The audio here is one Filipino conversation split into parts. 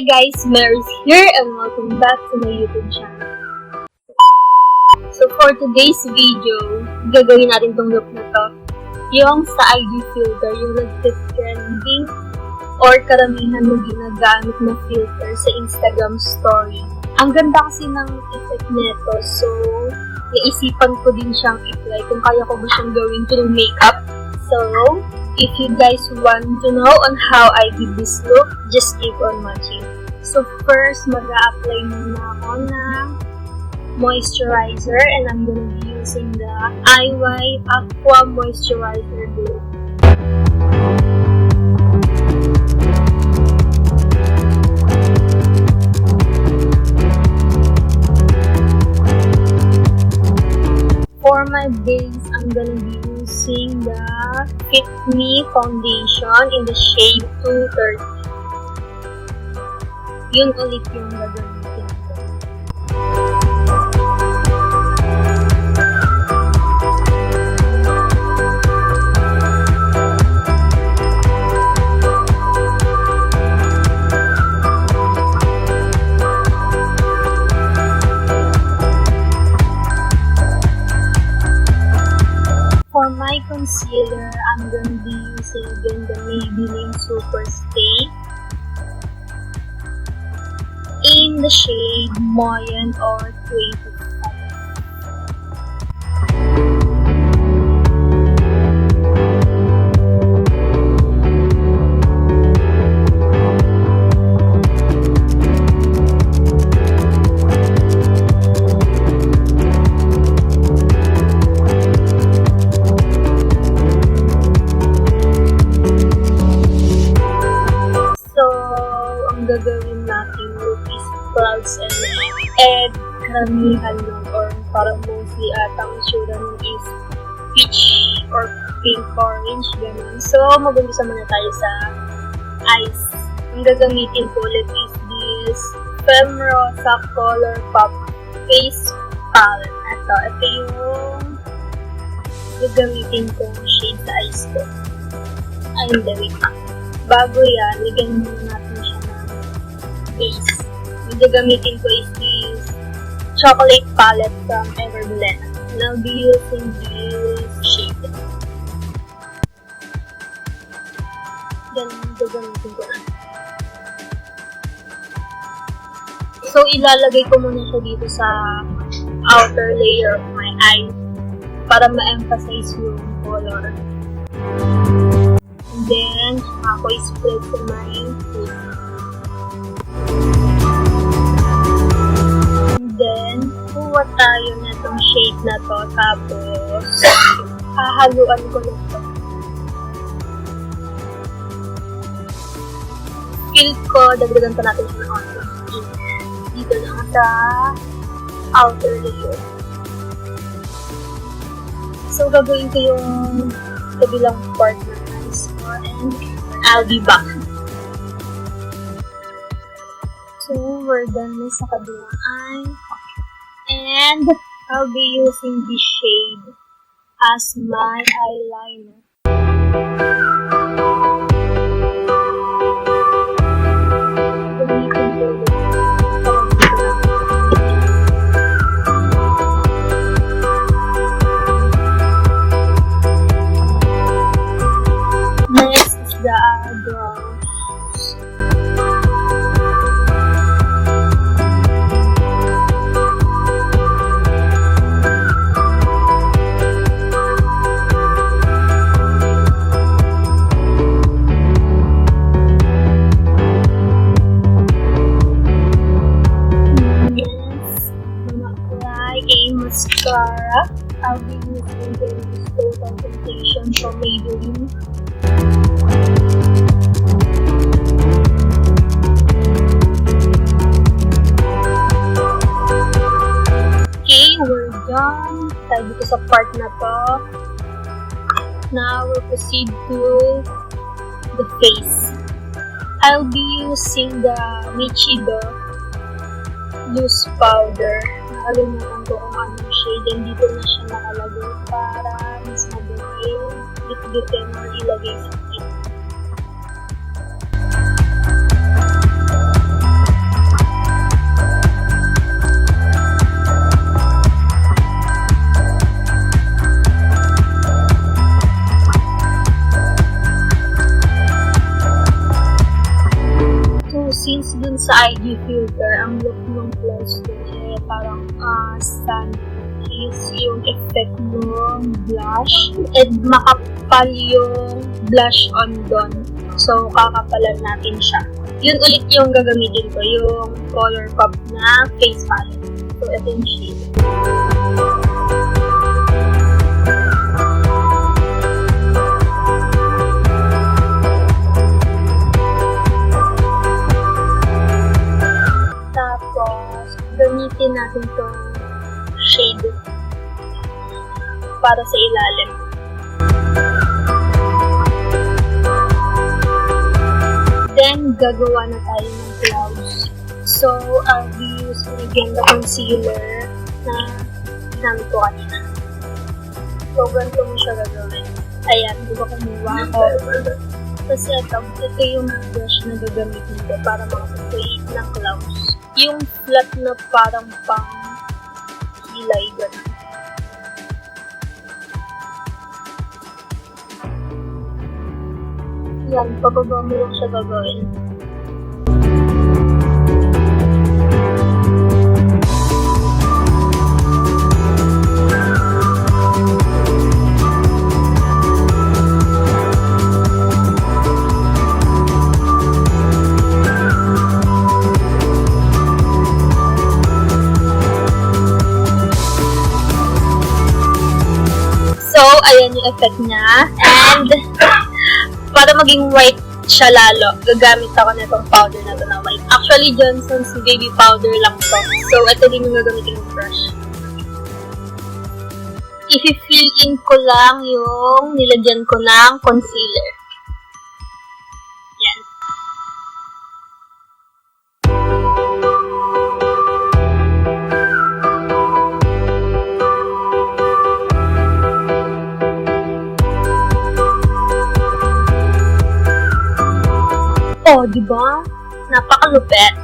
guys, Mary's here and welcome back to my YouTube channel. So for today's video, gagawin natin tong look na to. Yung sa ID filter, yung nag-trending or karamihan na ginagamit na filter sa Instagram story. Ang ganda kasi ng effect nito, so naisipan ko din siyang i-try kung kaya ko ba siyang gawin through makeup. So, if you guys want to know on how I did this look, just keep on watching. So first, mag-a-apply muna ako ng moisturizer and I'm gonna be using the IY Aqua Moisturizer Glue. For my base, I'm gonna be using the Fit Me Foundation in the shade 230. Yun ulit yung gagamitin ko. For my concealer, I'm gonna be using again the Maybelline Super Stay in the shade Moyen or 25. Gagawin natin look is clouds and karamihan nun or parang mostly atang itsura nun is peach or pink orange, ganun. So, mag-umpisa muna tayo sa eyes. Ang gagamitin ko ulit is this Femrosa Color Pop Face Palette. Ito yung gagamitin kong shade sa eyes ko. Ay, hindi, wait lang. Bago yan, ligyan muna natin siya base. Yung gagamitin ko is this chocolate palette from Everblend. And I'll be using this shade. Yan yung gagamitin ko na. So, ilalagay ko muna siya dito sa outer layer of my eye para ma-emphasize yung color. And then, ako i-spread sa my face. Then, kuha tayo na itong shade na to, tapos hahaluan ko na ito. Feel ko, dagdagan pa natin siya ng onto. Dito lang sa outer layer. So, gagawin ko yung kabilang part ng eyes ko and I'll be back. So, we're done na sa kabilang eye. And I'll be using this shade as my eyeliner. Next is the eyebrows. Mascara. I'll be using the Total Temptation from Maybelline. Okay, we're done. Tayo dito sa part na to. Now, we'll proceed to the face. I'll be using the Michido loose powder. Nakalimutan ko kung anong shade and dito na siya nakalagay para mas madali yung bit-bitin or ilagay sa kit. sa IG filter, ang look ng close ko eh parang sun is yung effect ng blush and makapal yung blush on doon. So, kakapalan natin siya. Yun ulit yung gagamitin ko, yung color pop na face palette. So, ito yung shade. Tapos, gamitin natin itong shade para sa ilalim. Then, gagawa na tayo ng clouds. So, I'll be using again the concealer na ginamit ko kanina. So, ganito mo siya gagawin. Ayan, di ba kumuha ako? Kasi ito yung brush na gagamitin ko para makapag-create ng clouds. Yung flat na parang pang hilay, gano'n. Yan, pababa mo lang siya gagawin. So, ayan yung effect niya. And, para maging white siya lalo, gagamit ako na itong powder na ito na white. Actually, Johnson's baby powder lang to. So, ito din yung gagamitin yung brush. I-fill in ko lang yung nilagyan ko ng concealer. Yan. Oh, diba? Napakalupet.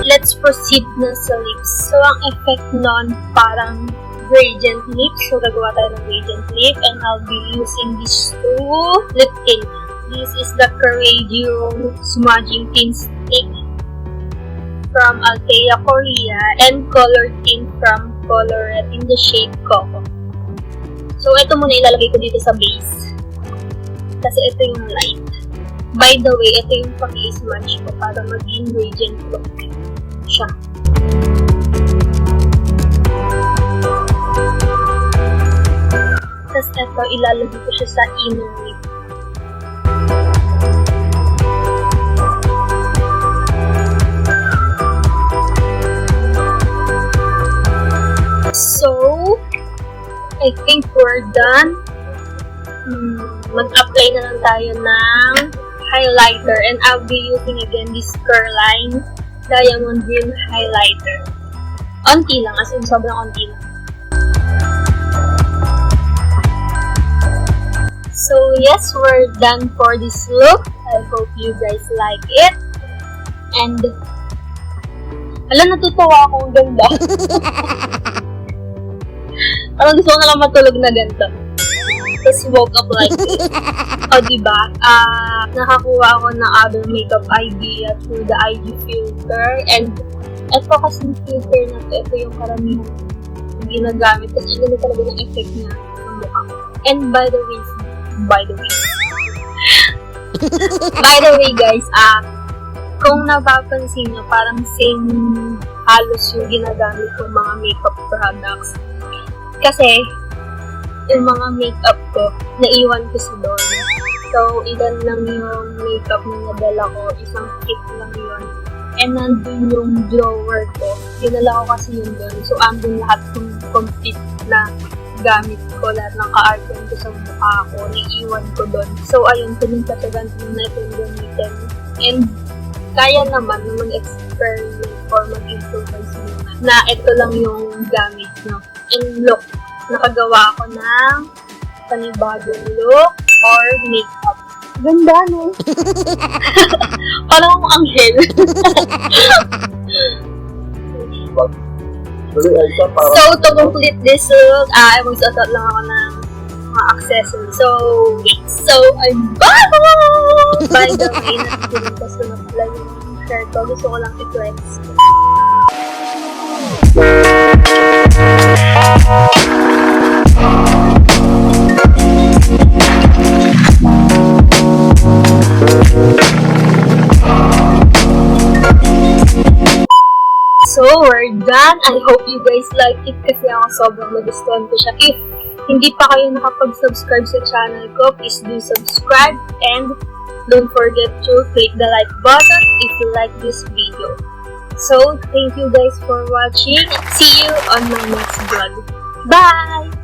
Let's proceed na sa lips. So, ang effect nun parang gradient lip. So, gagawa tayo ng gradient lip. And I'll be using these two lip tint. This is the Courageous Smudging Tint Stick from Althea, Korea. And Color Tint from Colorette in the shade Coco. So, ito muna ilalagay ko dito sa base. Kasi ito yung light. By the way, ito yung pang-i-smudge ko para maging gradient look siya. Tapos ito, ilalagay ko siya sa inner lip. So, I think we're done. Mag-apply na lang tayo ng highlighter. And I'll be using again this Curline Diamond Green Highlighter. Onti lang, as in sobrang onti lang. So yes, we're done for this look. I hope you guys like it. And, natutuwa ako, ang ganda. Parang gusto ko na lang matulog na ganito. Tapos woke up like this. O, diba? Nakakuha ako ng other makeup idea through the IG filter. And, ito kasi filter na to. Ito yung karamihan ginagamit. Kasi ganda talaga ng effect niya sa mukha. And by the way guys, kung napapansin nyo, parang same halos yung ginagamit kong mga makeup products. Kasi, yung mga makeup ko, naiwan ko sa doon. So, ilan lang yung makeup na nadala ko, isang kit lang yun. And nandun yung drawer ko, dinala ko kasi yun doon. So, andun lahat ng complete na gamit ko, lahat ng ka-artian ko sa mukha ko, naiwan ko doon. So, ayun, pinagtatagan ko na ito yung gamitin. And, kaya naman na mag-experiment or mag-improvise naman na ito lang yung gamit nyo. And look, nakagawa ako ng panibagong look or makeup. Ganda, no? Parang akong anghel. So, to complete this look, magsusot lang ako ng mga accessories. So I'm back! By the way, natitintas ko na pala yung shirt ko. Gusto ko lang i-flex. So, we're done. I hope you guys like it kasi ako sobrang nagustuhan ko siya. If hindi pa kayo nakapag-subscribe sa channel ko, please do subscribe and don't forget to click the like button if you like this video. So, thank you guys for watching. See you on my next vlog. Bye!